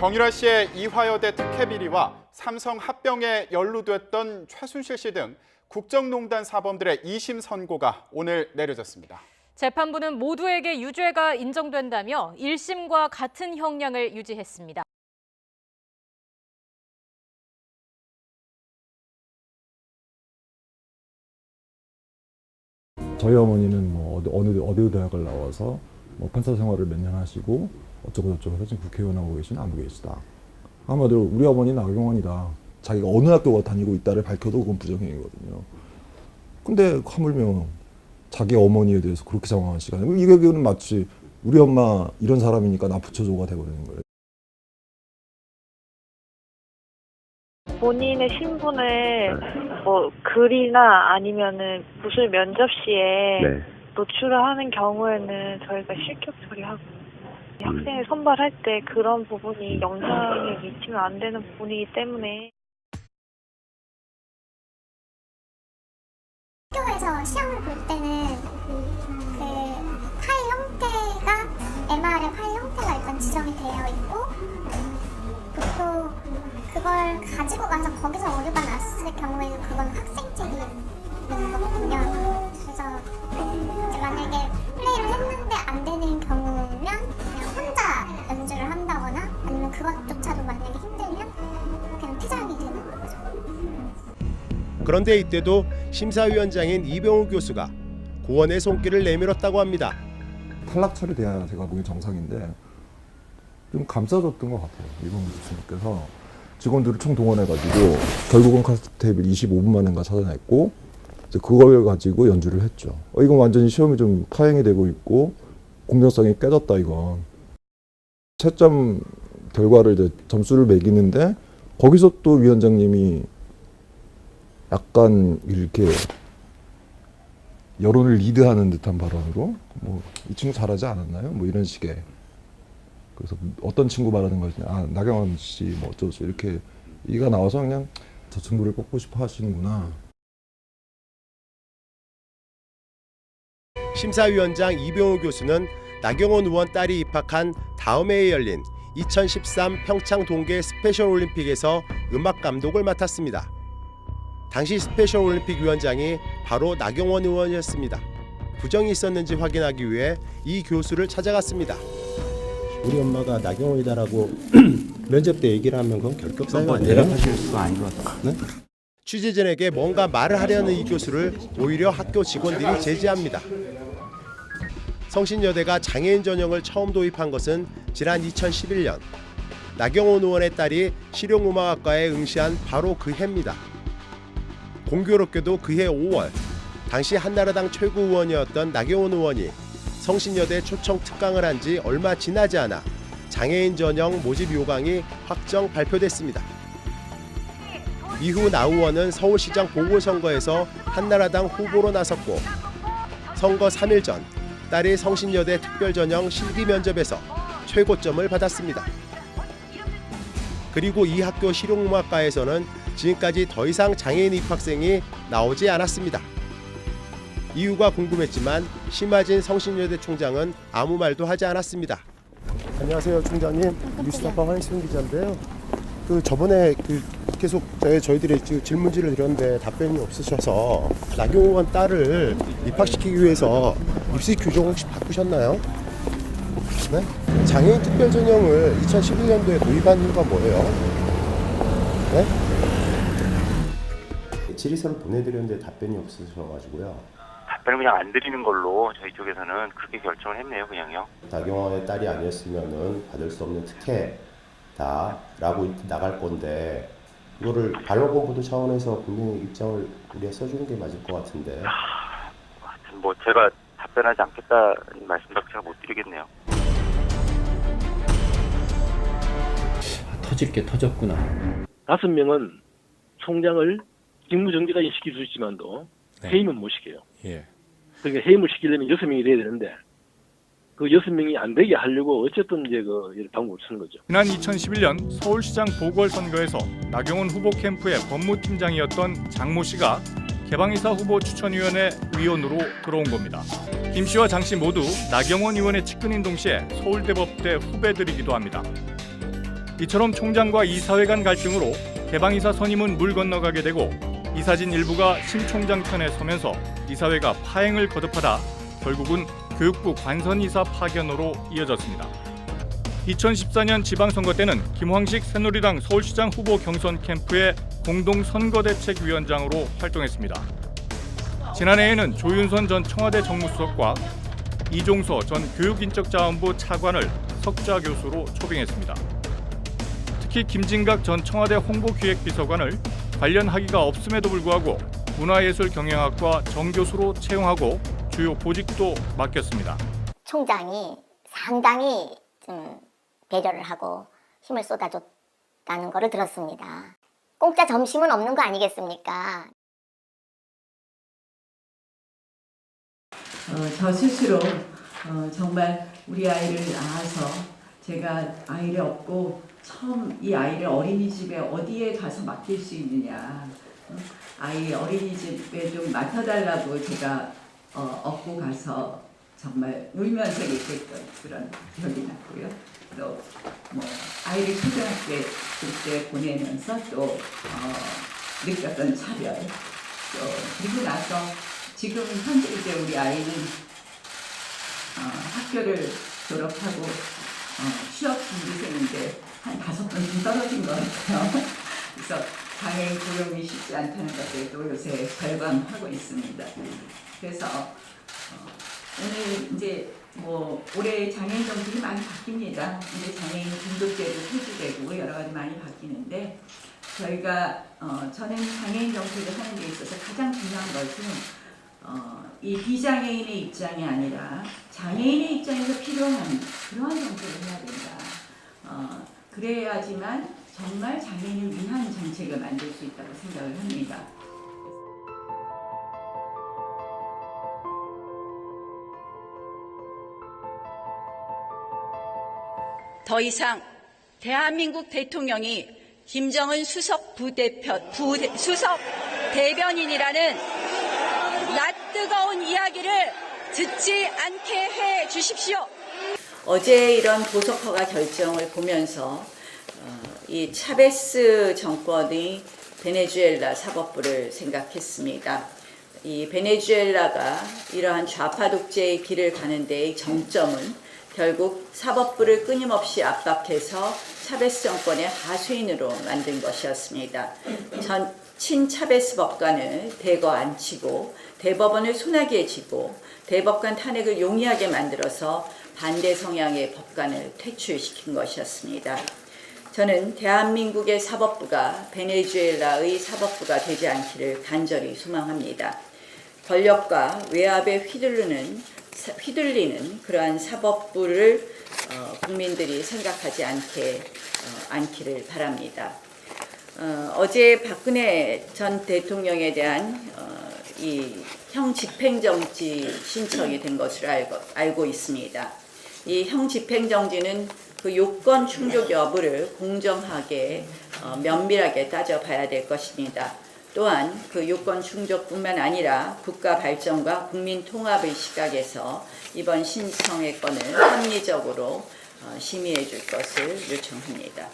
정유라 씨의 이화여대 특혜 비리와 삼성 합병에 연루됐던 최순실 씨 등 국정농단 사범들의 2심 선고가 오늘 내려졌습니다. 재판부는 모두에게 유죄가 인정된다며 1심과 같은 형량을 유지했습니다. 저희 어머니는 어느 대학을 나와서 판사 생활을 몇 년 하시고 어쩌고 저쩌고 해서 지금 국회의원하고 계신 아무 계시다. 한마디로 우리 어머니는 나경원이다. 자기가 어느 학교 다니고 있다를 밝혀도 그건 부정행위거든요. 근데 하물며 자기 어머니에 대해서 그렇게 장황한 시간, 이거는 마치 우리 엄마 이런 사람이니까 나 붙여줘가 돼버리는 거예요. 본인의 신분을 글이나 아니면은 무술 면접시에 노출을 하는 경우에는 저희가 실격 처리하고 학생을 선발할 때 그런 부분이 영향을 미치면 안 되는 부분이기 때문에 학교에서 시험을 볼 때는 그 파일 형태가 MR의 파일 형태가 일단 지정이 되어 있고 또 그걸 가지고 가서 거기서 오류가 났을 경우에는 그건 학생 책임인 거거든요. 그래서 만약에 플레이를 했는데 안 되는 경우면 그냥 혼자 연주를 한다거나 아니면 그것조차도 만약에 힘들면 그냥 퇴장이 되는 거죠. 그런데 이때도 심사위원장인 이병우 교수가 고원의 손길을 내밀었다고 합니다. 탈락 처리돼야 제가 보기엔 정상인데 좀 감싸줬던 것 같아요. 이병우 교수님께서 직원들을 총동원해가지고 결국은 카세트 테이블 25분 만인가 찾아냈고 이제 그걸 가지고 연주를 했죠. 이건 완전히 시험이 좀 파행이 되고 있고 공정성이 깨졌다 이건. 채점 결과를 이제 점수를 매기는데 거기서 또 위원장님이 약간 이렇게 여론을 리드하는 듯한 발언으로 이 친구 잘하지 않았나요? 이런 식의. 그래서 어떤 친구 말하는 거지? 나경원 씨 어쩌고 이렇게 얘기가 나와서 그냥 저 친구를 뽑고 싶어 하시는구나. 심사위원장 이병우 교수는 나경원 의원 딸이 입학한 다음 해에 열린 2013 평창 동계 스페셜 올림픽에서 음악 감독을 맡았습니다. 당시 스페셜 올림픽 위원장이 바로 나경원 의원이었습니다. 부정이 있었는지 확인하기 위해 이 교수를 찾아갔습니다. 우리 엄마가 나경원이다라고 면접 때 얘기를 하면 그건 결격 사유가 아니에요? 대답하실 수가 아닌 것 같아요. 네? 취재진에게 뭔가 말을 하려는 이 교수를 오히려 학교 직원들이 제지합니다. 성신여대가 장애인 전형을 처음 도입한 것은 지난 2011년 나경원 의원의 딸이 실용음악학과에 응시한 바로 그 해입니다. 공교롭게도 그해 5월 당시 한나라당 최고 의원이었던 나경원 의원이 성신여대 초청 특강을 한 지 얼마 지나지 않아 장애인 전형 모집 요강이 확정 발표됐습니다. 이후 나 의원은 서울시장 보궐선거에서 한나라당 후보로 나섰고 선거 3일 전 딸이 성신여대 특별전형 실기 면접에서 최고점을 받았습니다. 그리고 이 학교 실용음악과에서는 지금까지 더 이상 장애인 입학생이 나오지 않았습니다. 이유가 궁금했지만 심하진 성신여대 총장은 아무 말도 하지 않았습니다. 안녕하세요, 총장님. 뉴스타파 황희순 기자인데요. 저번에 계속 저희들이 질문지를 드렸는데 답변이 없으셔서 나경원 딸을 입학시키기 위해서 입시 규정 혹시 바꾸셨나요? 네? 장애인 특별 전형을 2011년도에 도입한 이유가 뭐예요? 네? 질의서를 보내드렸는데 답변이 없으셔가지고요. 답변을 그냥 안 드리는 걸로 저희 쪽에서는 그렇게 결정을 했네요, 그냥요. 나경원의 딸이 아니었으면은 받을 수 없는 특혜다라고 나갈 건데 이거를 반려본부도 차원에서 국민의 입장을 우리가 써주는 게 맞을 것 같은데. 하여튼 제가 답변하지 않겠다는 말씀밖에 잘 못 드리겠네요. 터질 게 터졌구나. 5명은 총장을 직무정지까지 시킬 수 있지만도 해임은 못 시켜요. 그러니까 해임을 시키려면 6명이 돼야 되는데 그 6명이 안 되게 하려고 어쨌든 이제 방법을 쓰는 거죠. 지난 2011년 서울시장 보궐선거에서 나경원 후보 캠프의 법무팀장이었던 장모 씨가 개방이사 후보 추천위원회 위원으로 들어온 겁니다. 김 씨와 장 씨 모두 나경원 의원의 측근인 동시에 서울대법대 후배들이기도 합니다. 이처럼 총장과 이사회 간 갈등으로 개방이사 선임은 물 건너가게 되고 이사진 일부가 신 총장 편에 서면서 이사회가 파행을 거듭하다 결국은 교육부 관선이사 파견으로 이어졌습니다. 2014년 지방선거 때는 김황식 새누리당 서울시장 후보 경선 캠프의 공동선거대책위원장으로 활동했습니다. 지난해에는 조윤선 전 청와대 정무수석과 이종서 전 교육인적자원부 차관을 석좌 교수로 초빙했습니다. 특히 김진각 전 청와대 홍보기획비서관을 관련 학위가 없음에도 불구하고 문화예술경영학과 정교수로 채용하고 주요 보직도 맡겼습니다. 총장이 상당히 좀 배려를 하고 힘을 쏟아줬다는 거를 들었습니다. 공짜 점심은 없는 거 아니겠습니까? 저 스스로 정말 우리 아이를 낳아서 제가 아이를 얻고 처음 이 아이를 어린이집에 어디에 가서 맡길 수 있느냐, 아이 어린이집에 좀 맡아달라고 제가 얻고 가서 정말 울면서 얘기했던 그런 기억이 났고요. 또 뭐 아이를 초등학교에 그때 보내면서 또 느꼈던 차별, 또 그리고 나서 지금 현재 이제 우리 아이는 학교를 졸업하고 취업 준비생인데 한 5번쯤 떨어진 것 같아요. 그래서 장애인 고용이 쉽지 않다는 것을 또 요새 절감하고 있습니다. 그래서 오늘 이제 뭐 올해 장애인 정책이 많이 바뀝니다. 이제 장애인 등급제도 폐지되고 여러 가지 많이 바뀌는데 저희가 저는 장애인 정책을 하는 데 있어서 가장 중요한 것은 이 비장애인의 입장이 아니라 장애인의 입장에서 필요한 그러한 정책을 해야 된다. 그래야지만 정말 장애인을 위한 정책을 만들 수 있다고 생각을 합니다. 더 이상 대한민국 대통령이 김정은 수석 대변인이라는 낯뜨거운 이야기를 듣지 않게 해 주십시오. 어제 이런 보석허가 결정을 보면서 이 차베스 정권의 베네수엘라 사법부를 생각했습니다. 이 베네수엘라가 이러한 좌파 독재의 길을 가는 데의 정점은 결국 사법부를 끊임없이 압박해서 차베스 정권의 하수인으로 만든 것이었습니다. 친차베스 법관을 대거 앉히고 대법원을 소나기에 쥐고 대법관 탄핵을 용이하게 만들어서 반대 성향의 법관을 퇴출시킨 것이었습니다. 저는 대한민국의 사법부가 베네수엘라의 사법부가 되지 않기를 간절히 소망합니다. 권력과 외압에 휘둘리는 그러한 사법부를 국민들이 생각하지 않기를 바랍니다. 어제 박근혜 전 대통령에 대한 이 형 집행정지 신청이 된 것으로 알고 있습니다. 이 형 집행정지는 그 요건 충족 여부를 공정하게 면밀하게 따져봐야 될 것입니다. 또한 그 요건 충족뿐만 아니라 국가 발전과 국민 통합의 시각에서 이번 신청의 건을 합리적으로 심의해 줄 것을 요청합니다.